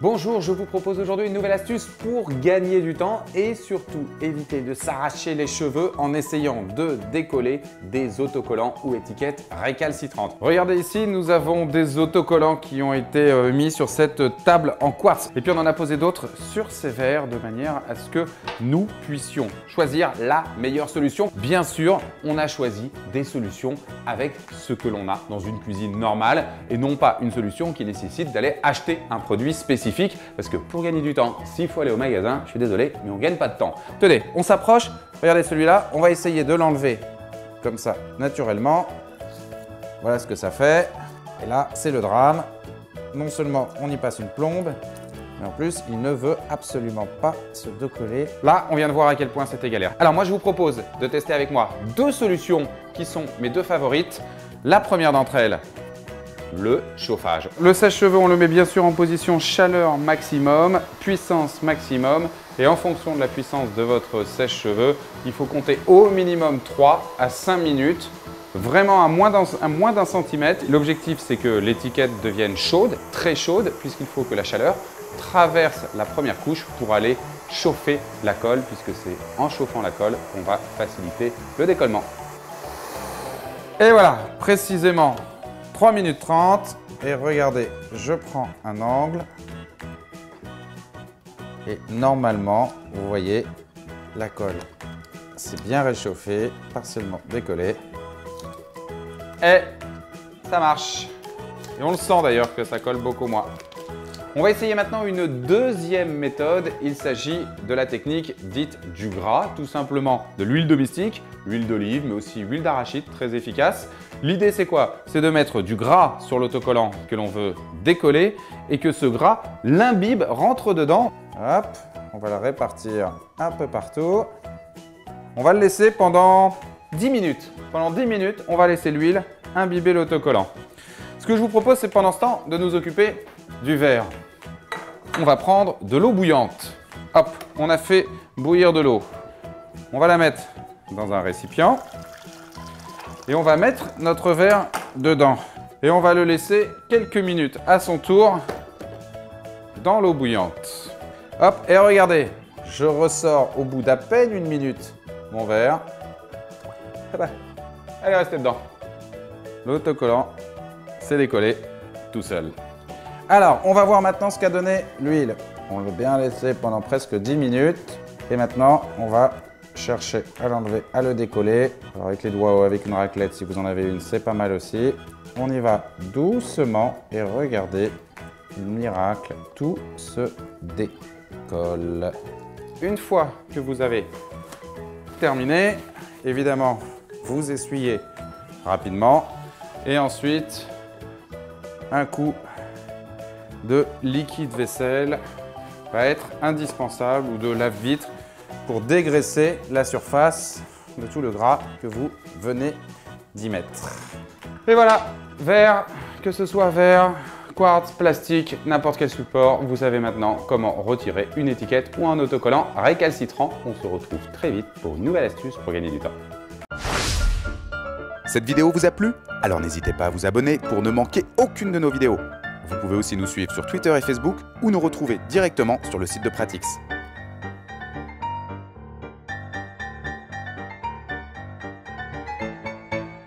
Bonjour, je vous propose aujourd'hui une nouvelle astuce pour gagner du temps et surtout éviter de s'arracher les cheveux en essayant de décoller des autocollants ou étiquettes récalcitrantes. Regardez ici, nous avons des autocollants qui ont été mis sur cette table en quartz. Et puis on en a posé d'autres sur ces verres de manière à ce que nous puissions choisir la meilleure solution. Bien sûr, on a choisi des solutions avec ce que l'on a dans une cuisine normale et non pas une solution qui nécessite d'aller acheter un produit spécifique. Parce que pour gagner du temps, s'il faut aller au magasin, je suis désolé, mais on ne gagne pas de temps. Tenez, on s'approche, regardez celui-là, on va essayer de l'enlever comme ça, naturellement. Voilà ce que ça fait. Et là, c'est le drame. Non seulement on y passe une plombe, mais en plus, il ne veut absolument pas se décoller. Là, on vient de voir à quel point c'était galère. Alors moi, je vous propose de tester avec moi deux solutions qui sont mes deux favorites. La première d'entre elles, le chauffage. Le sèche-cheveux, on le met bien sûr en position chaleur maximum, puissance maximum. Et en fonction de la puissance de votre sèche-cheveux, il faut compter au minimum 3 à 5 minutes, vraiment à moins d'un centimètre. L'objectif, c'est que l'étiquette devienne chaude, très chaude, puisqu'il faut que la chaleur traverse la première couche pour aller chauffer la colle, puisque c'est en chauffant la colle qu'on va faciliter le décollement. Et voilà, précisément 3 minutes 30 et regardez, je prends un angle et normalement, vous voyez, la colle s'est bien réchauffée, partiellement décollée et ça marche. Et on le sent d'ailleurs que ça colle beaucoup moins. On va essayer maintenant une deuxième méthode. Il s'agit de la technique dite du gras, tout simplement de l'huile domestique, l'huile d'olive, mais aussi l'huile d'arachide, très efficace. L'idée, c'est quoi? C'est de mettre du gras sur l'autocollant que l'on veut décoller et que ce gras, l'imbibe, rentre dedans. Hop, on va le répartir un peu partout. On va le laisser pendant 10 minutes. Pendant 10 minutes, on va laisser l'huile imbiber l'autocollant. Ce que je vous propose, c'est pendant ce temps de nous occuper du verre. On va prendre de l'eau bouillante. Hop, on a fait bouillir de l'eau. On va la mettre dans un récipient et on va mettre notre verre dedans. Et on va le laisser quelques minutes à son tour dans l'eau bouillante. Hop, et regardez, je ressors au bout d'à peine une minute mon verre. Elle est restée dedans. L'autocollant s'est décollé tout seul. Alors, on va voir maintenant ce qu'a donné l'huile. On l'a bien laissé pendant presque 10 minutes. Et maintenant, on va chercher à l'enlever, à le décoller. Alors, avec les doigts ou avec une raclette, si vous en avez une, c'est pas mal aussi. On y va doucement et regardez, miracle, tout se décolle. Une fois que vous avez terminé, évidemment, vous essuyez rapidement. Et ensuite, un coup de liquide vaisselle va être indispensable ou de lave-vitre pour dégraisser la surface de tout le gras que vous venez d'y mettre. Et voilà, verre, que ce soit verre, quartz, plastique, n'importe quel support, vous savez maintenant comment retirer une étiquette ou un autocollant récalcitrant. On se retrouve très vite pour une nouvelle astuce pour gagner du temps. Cette vidéo vous a plu? Alors n'hésitez pas à vous abonner pour ne manquer aucune de nos vidéos. Vous pouvez aussi nous suivre sur Twitter et Facebook ou nous retrouver directement sur le site de Pratix.